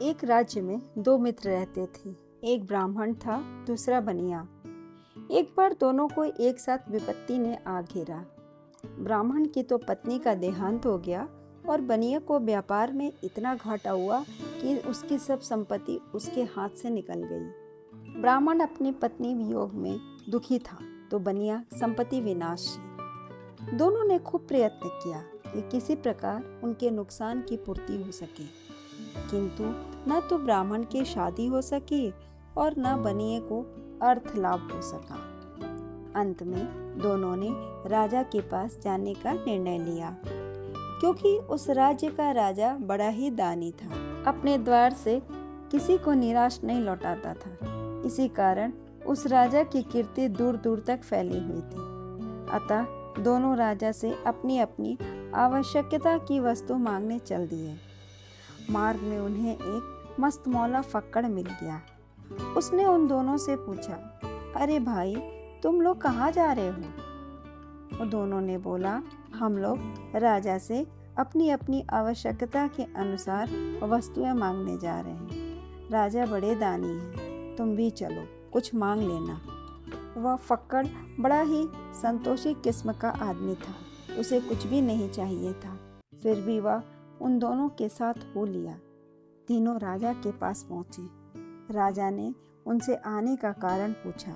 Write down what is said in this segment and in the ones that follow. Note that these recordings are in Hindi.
एक राज्य में दो मित्र रहते थे। एक ब्राह्मण था, दूसरा बनिया। एक बार दोनों को एक साथ विपत्ति ने आ घेरा। ब्राह्मण की तो पत्नी का देहांत हो गया और बनिया को व्यापार में इतना घाटा हुआ कि उसकी सब संपत्ति उसके हाथ से निकल गई। ब्राह्मण अपनी पत्नी वियोग में दुखी था तो बनिया संपत्ति विनाश से। दोनों ने खूब प्रयत्न किया कि किसी प्रकार उनके नुकसान की पूर्ति हो सके, किंतु न तो ब्राह्मण की शादी हो सकी और न बनिए को अर्थ लाभ हो सका। अंत में दोनों ने राजा के पास जाने का निर्णय लिया, क्योंकि उस राज्य का राजा बड़ा ही दानी था। अपने द्वार से किसी को निराश नहीं लौटाता था। इसी कारण उस राजा की कीर्ति दूर दूर तक फैली हुई थी। अतः दोनों राजा से अपनी अपनी आवश्यकता की वस्तु मांगने चल दिए। मार्ग में उन्हें एक मस्त मौला फक्कड़ मिल गया। उसने उन दोनों से पूछा, अरे भाई, तुम लोग कहाँ जा रहे हो? और दोनों ने बोला, हम लोग राजा से अपनी अपनी आवश्यकता के अनुसार वस्तुएं मांगने जा रहे हैं। राजा बड़े दानी हैं, तुम भी चलो, कुछ मांग लेना। वह फक्कड़ बड़ा ही संतोषी किस्म का आदमी था। उसे कुछ भी नहीं चाहिए था, फिर भी वह उन दोनों के साथ हो लिया। तीनों राजा के पास पहुंचे। राजा ने उनसे आने का कारण पूछा।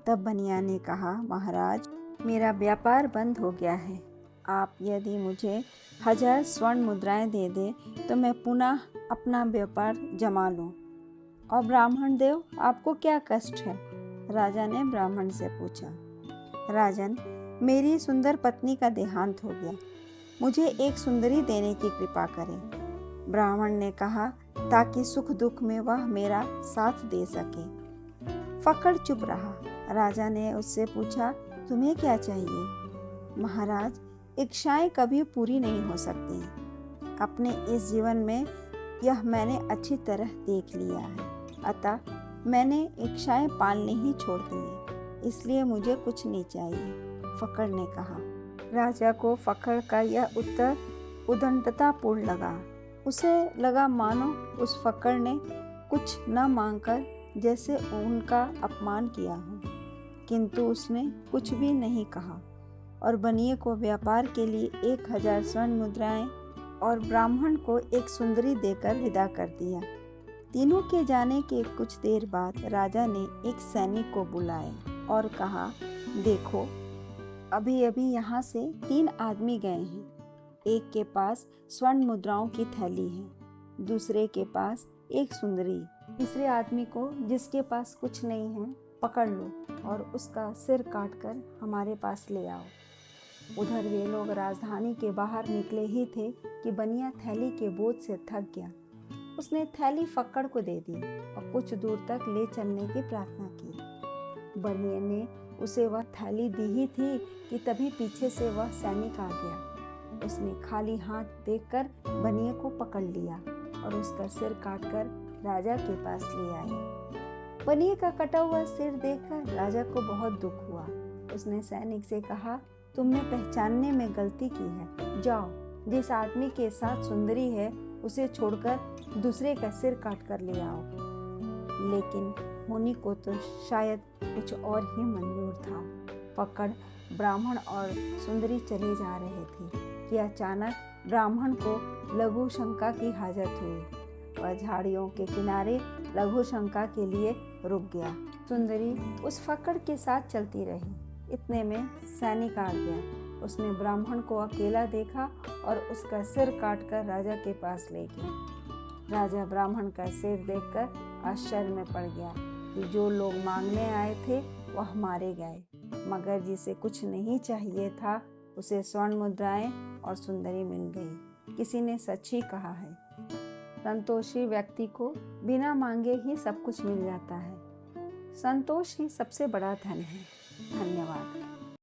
तब बनिया ने कहा, महाराज, मेरा व्यापार बंद हो गया है। आप यदि मुझे 1000 स्वर्ण मुद्राएं दे दे तो मैं पुनः अपना व्यापार जमा लूं। और ब्राह्मण देव, आपको क्या कष्ट है? राजा ने ब्राह्मण से पूछा। राजन, मेरी सुंदर पत्नी का देहांत हो गया, मुझे एक सुंदरी देने की कृपा करें। ब्राह्मण ने कहा, ताकि सुख दुख में वह मेरा साथ दे सके। फक्कड़ चुप रहा। राजा ने उससे पूछा, तुम्हें क्या चाहिए? महाराज, इच्छाएं कभी पूरी नहीं हो सकती। अपने इस जीवन में यह मैंने अच्छी तरह देख लिया है, अतः मैंने इच्छाएं पालनी ही छोड़ दी है, इसलिए मुझे कुछ नहीं चाहिए। फक्कड़ ने कहा। राजा को फक्कड़ का यह उत्तर उद्दंडतापूर्ण लगा। उसे लगा मानो उस फक्कड़ ने कुछ न मांगकर जैसे उनका अपमान किया हो, किंतु उसने कुछ भी नहीं कहा और बनिए को व्यापार के लिए 1000 स्वर्ण मुद्राएं और ब्राह्मण को एक सुंदरी देकर विदा कर दिया। तीनों के जाने के कुछ देर बाद राजा ने एक सैनिक को बुलाया और कहा, देखो, अभी अभी यहाँ से 3 आदमी गए हैं। एक के पास स्वर्ण मुद्राओं की थैली है, दूसरे के पास एक सुंदरी, तीसरे आदमी को, जिसके पास कुछ नहीं है, पकड़ लो और उसका सिर काटकर हमारे पास ले आओ। उधर वे लोग राजधानी के बाहर निकले ही थे कि बनिया थैली के बोझ से थक गया। उसने थैली फक्कड़ को दे दी और कुछ दूर तक ले चलने की प्रार्थना की। बनिया ने उसे वह थैली दी ही थी कि तभी पीछे से वह सैनिक आ गया। उसने खाली हाथ देखकर बनिया को पकड़ लिया और उसका सिर काटकर राजा के पास ले आया। बनिया का कटा हुआ सिर देखकर राजा को बहुत दुख हुआ। उसने सैनिक से कहा, तुमने पहचानने में गलती की है। जाओ, जिस आदमी के साथ सुंदरी है उसे छोड़कर दूसरे का सिर काट कर ले आओ। लेकिन मुनि को तो शायद कुछ और ही मंजूर था। फक्कड़, ब्राह्मण और सुंदरी चले जा रहे थे कि अचानक ब्राह्मण को लघु शंका की हाजत हुई। वह झाड़ियों के किनारे लघु शंका के लिए रुक गया। सुंदरी उस फक्कड़ के साथ चलती रही। इतने में सैनिक आ गया। उसने ब्राह्मण को अकेला देखा और उसका सिर काटकर राजा के पास ले गया। राजा ब्राह्मण का सिर देखकर आश्चर्य में पड़ गया कि जो लोग मांगने आए थे वह मारे गए, मगर जिसे कुछ नहीं चाहिए था उसे स्वर्ण मुद्राएं और सुंदरी मिल गई। किसी ने सच ही कहा है, संतोषी व्यक्ति को बिना मांगे ही सब कुछ मिल जाता है। संतोष ही सबसे बड़ा धन है। धन्यवाद।